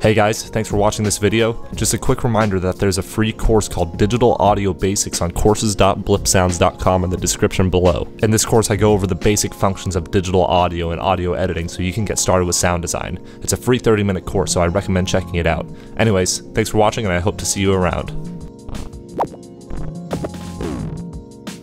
Hey guys, thanks for watching this video. Just a quick reminder that there's a free course called Digital Audio Basics on courses.blipsounds.com in the description below. In this course I go over the basic functions of digital audio and audio editing so you can get started with sound design. It's a free 30-minute course, so I recommend checking it out. Anyways, thanks for watching and I hope to see you around.